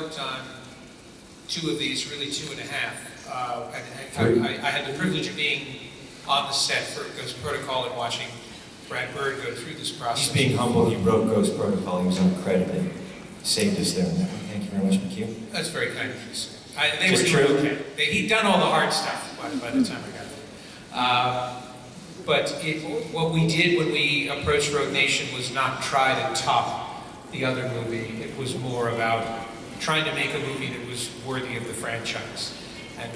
worked on 2 of these, really 2.5. I had the privilege of being on the set for Ghost Protocol and watching Brad Bird go through this process. He's being humble. He wrote Ghost Protocol. He was uncredited. Saved us there. Thank you very much, McHugh. That's very kind of you. They Just were true. doing okay. He'd done all the hard stuff by the time I got there. But what we did when we approached Rogue Nation was not try to top the other movie. It was more about trying to make a movie that was worthy of the franchise, and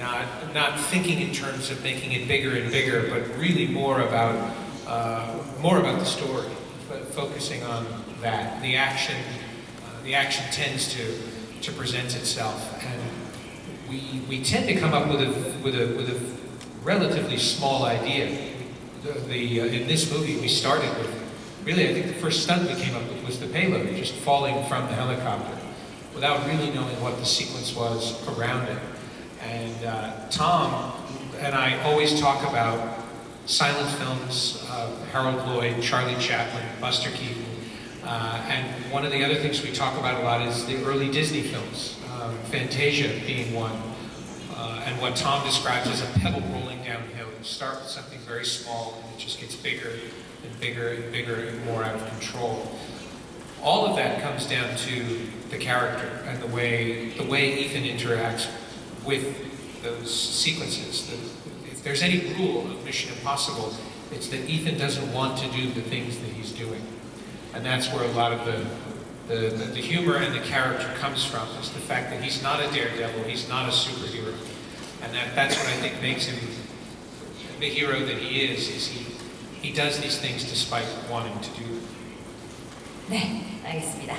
not thinking in terms of making it bigger and bigger, but really more about the story, focusing on that. The action tends to present itself, and we tend to come up with a relatively small idea. In this movie, we started with, really, I think the first stunt we came up with was the payload, just falling from the helicopter, without really knowing what the sequence was around it. And Tom and I always talk about silent films, Harold Lloyd, Charlie Chaplin, Buster Keaton, and one of the other things we talk about a lot is the early Disney films, Fantasia being one, and what Tom describes as a pebble rolling downhill. You start with something very small, and it just gets bigger and bigger and bigger and more out of control. All of that comes down to the character and the way Ethan interacts with those sequences. If there's any rule of Mission Impossible, it's that Ethan doesn't want to do the things that he's doing. And that's where a lot of the humor and the character comes from, is the fact that he's not a daredevil, he's not a superhero. And that's what I think makes him the hero that he is he does these things despite wanting to do them. 네, 알겠습니다.